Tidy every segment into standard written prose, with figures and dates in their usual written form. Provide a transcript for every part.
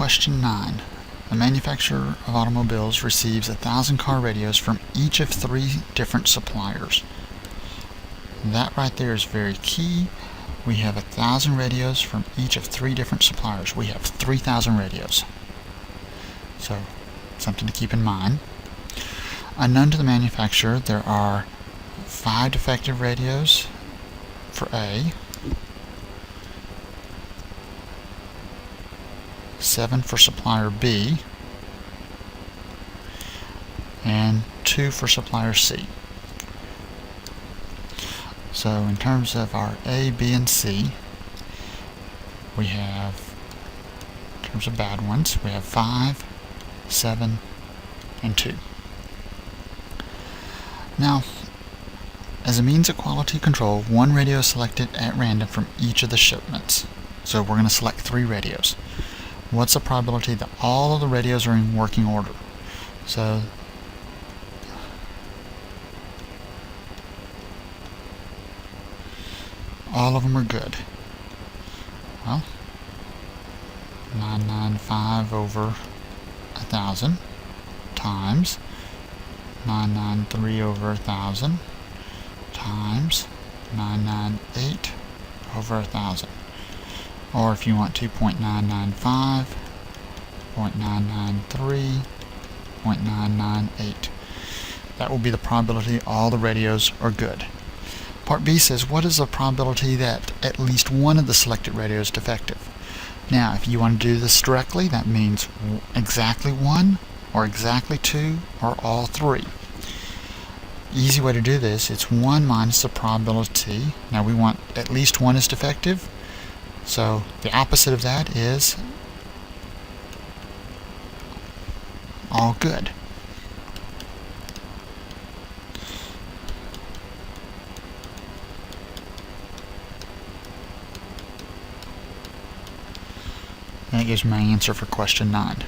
Question 9. A manufacturer of automobiles receives 1,000 car radios from each of 3 different suppliers. That right there is very key. We have 1,000 radios from each of 3 different suppliers. We have 3,000 radios. So, something to keep in mind. Unknown to the manufacturer, there are 5 defective radios for A, 7 for supplier B, and 2 for supplier C. So in terms of our A, B, and C, we have, in terms of bad ones, we have 5, 7, and 2. Now, as a means of quality control, one radio is selected at random from each of the shipments. So we're going to select 3 radios. What's the probability that all of the radios are in working order? So all of them are good. Well, 995 over 1,000 times 993 over 1,000 times 998 over 1,000. Or if you want to, 0.995, 0.993, 0.998. That will be the probability all the radios are good. Part B says, what is the probability that at least one of the selected radios is defective? Now, if you want to do this directly, that means exactly 1, or exactly 2, or all 3. Easy way to do this, it's 1 minus the probability. Now we want at least 1 is defective. So the opposite of that is all good. And that gives me my answer for question 9.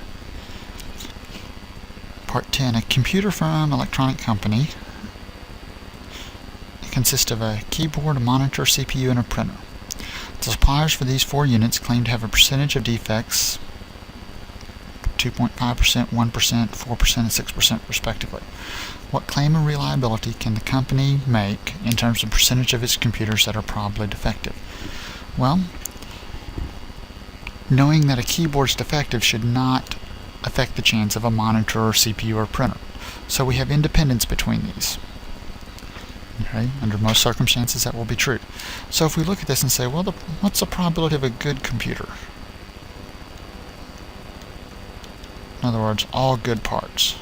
Part 10. A computer from electronic company consists of a keyboard, a monitor, CPU, and a printer. The suppliers for these 4 units claim to have a percentage of defects 2.5%, 1%, 4%, and 6% respectively. What claim of reliability can the company make in terms of percentage of its computers that are probably defective? Well, knowing that a keyboard is defective should not affect the chance of a monitor or CPU or printer. So we have independence between these. Okay? Under most circumstances that will be true. So if we look at this and say, well, what's the probability of a good computer? In other words, all good parts.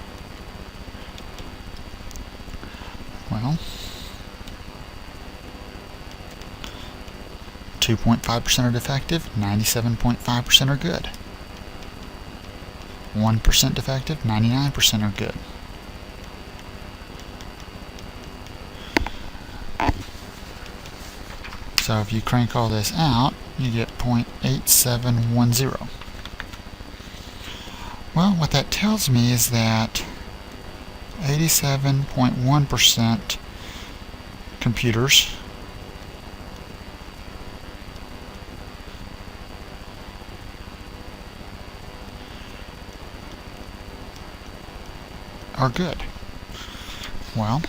Well, 2.5% are defective, 97.5% are good. 1% defective, 99% are good. So if you crank all this out, you get 0.8710. Well, what that tells me is that 87.1% computers are good. Well,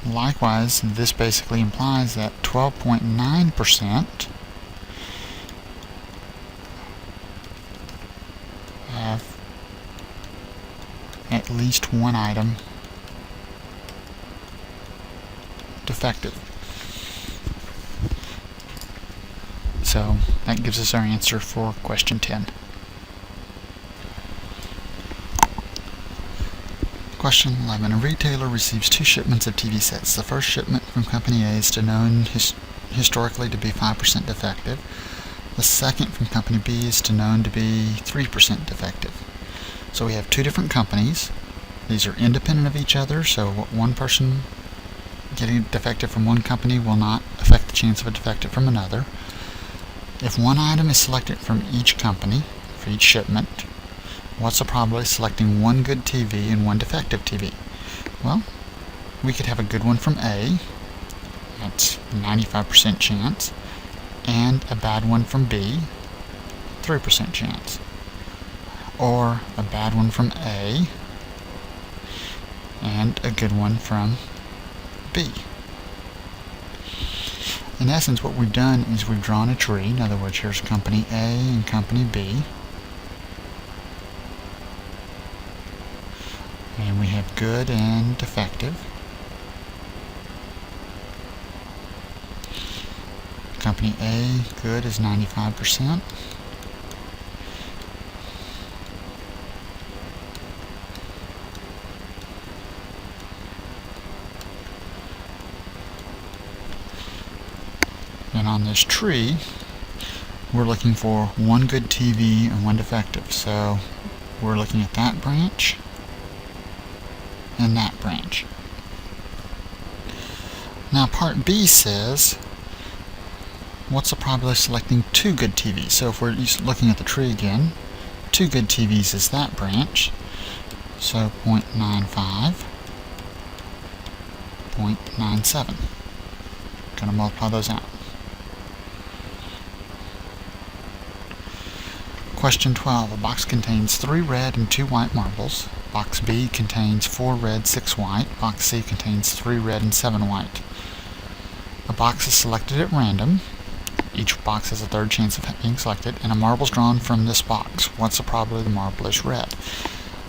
likewise, this basically implies that 12.9% have at least one item defective. So that gives us our answer for question 10. Question 11. A retailer receives 2 shipments of TV sets. The first shipment from Company A is known historically to be 5% defective. The second from Company B is known to be 3% defective. So we have 2 different companies. These are independent of each other, so one person getting defective from one company will not affect the chance of a defective from another. If one item is selected from each company for each shipment, what's the probability of selecting one good TV and one defective TV? Well, we could have a good one from A, that's 95% chance, and a bad one from B, 3% chance. Or a bad one from A and a good one from B. In essence, what we've done is we've drawn a tree. In other words, here's company A and company B. And we have good and defective. Company A, good, is 95%. And on this tree, we're looking for one good TV and one defective. So we're looking at that branch and that branch. Now part B says, what's the probability of selecting two good TVs? So if we're looking at the tree again, two good TVs is that branch. So 0.95, 0.97. Going to multiply those out. Question 12. A box contains 3 red and 2 white marbles. Box B contains 4 red, 6 white. Box C contains 3 red and 7 white. A box is selected at random. Each box has a third chance of being selected, and a marble is drawn from this box. What's the probability the marble is red?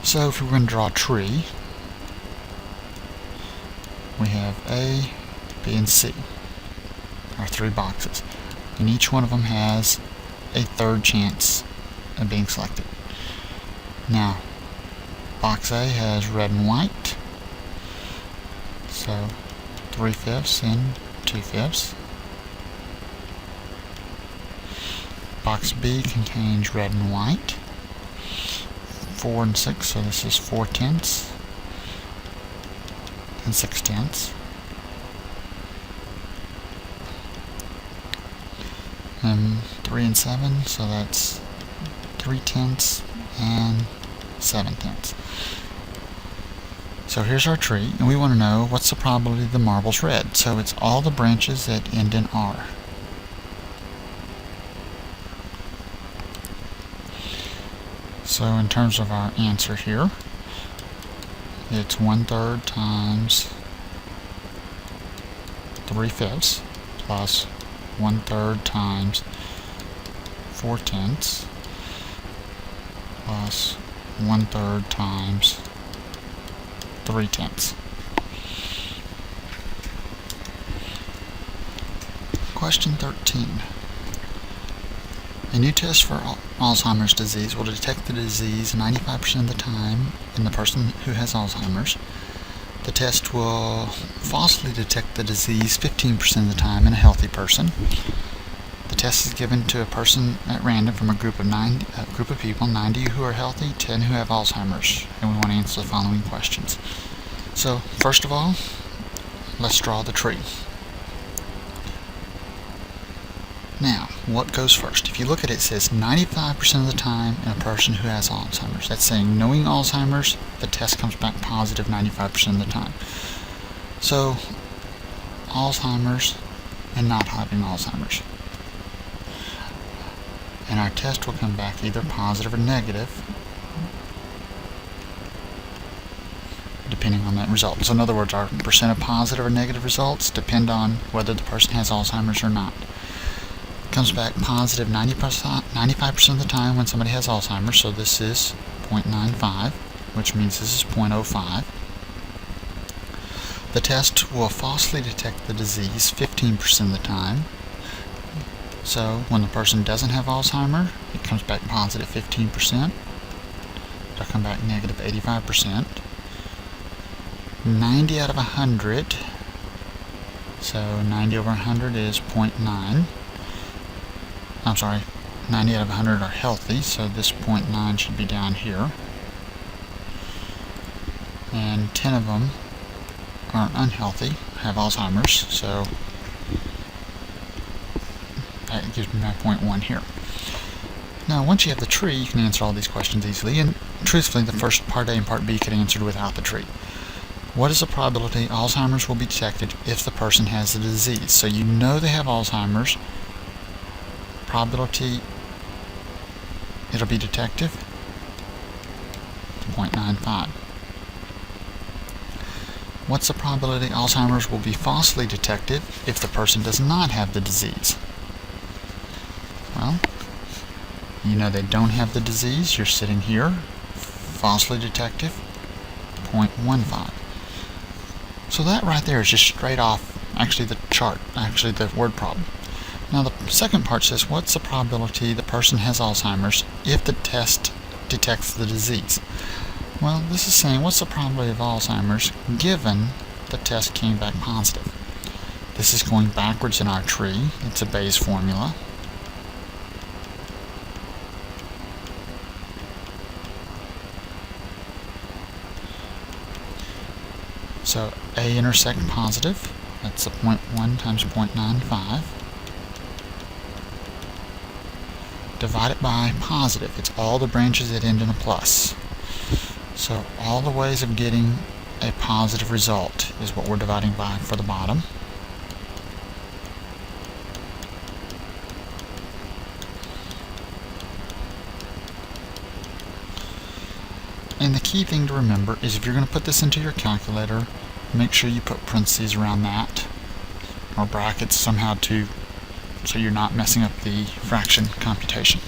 So if we're going to draw a tree, we have A, B, and C, our 3 boxes. And each one of them has a third chance of being selected. Now, box A has red and white, so 3/5 and 2/5. Box B contains red and white, 4 and 6, so this is 4/10 and 6/10. And 3 and 7, so that's 3/10 and 7/10. So here's our tree, and we want to know what's the probability the marble's red. So it's all the branches that end in R. So in terms of our answer here, it's 1/3 times 3/5 plus 1/3 times 4/10 plus 1/3 times 3/10. Question 13. A new test for Alzheimer's disease will detect the disease 95% of the time in the person who has Alzheimer's. The test will falsely detect the disease 15% of the time in a healthy person. The test is given to a person at random from a group of people, 90 who are healthy, 10 who have Alzheimer's, and we want to answer the following questions. So, first of all, let's draw the tree. Now, what goes first? If you look at it, it says 95% of the time in a person who has Alzheimer's. That's saying, knowing Alzheimer's, the test comes back positive 95% of the time. So, Alzheimer's and not having Alzheimer's. And our test will come back either positive or negative, depending on that result. So in other words, our percent of positive or negative results depend on whether the person has Alzheimer's or not. It comes back positive 95% of the time when somebody has Alzheimer's, so this is 0.95, which means this is 0.05. The test will falsely detect the disease 15% of the time. So when the person doesn't have Alzheimer's, it comes back positive 15%. It'll come back negative 85%. 90 out of 100, so 90 over 100 is 0.9. I'm sorry, 90 out of 100 are healthy, so this 0.9 should be down here. And 10 of them are unhealthy, have Alzheimer's, so that gives me my 0.1 here. Now, once you have the tree, you can answer all these questions easily, and truthfully, the first part A and part B could be answered without the tree. What is the probability Alzheimer's will be detected if the person has the disease? So you know they have Alzheimer's. Probability it'll be detective, 0.95. What's the probability Alzheimer's will be falsely detective if the person does not have the disease? Well, you know they don't have the disease. You're sitting here. Falsely detective, 0.15. So that right there is just straight off, actually the chart, actually the word problem. Now the second part says, what's the probability the person has Alzheimer's if the test detects the disease? Well, this is saying, what's the probability of Alzheimer's given the test came back positive? This is going backwards in our tree. It's a Bayes formula. So A intersect positive, that's a 0.1 times 0.95. Divided by positive. It's all the branches that end in a plus. So all the ways of getting a positive result is what we're dividing by for the bottom. And the key thing to remember is if you're going to put this into your calculator, make sure you put parentheses around that, or brackets somehow so you're not messing up the fraction computation.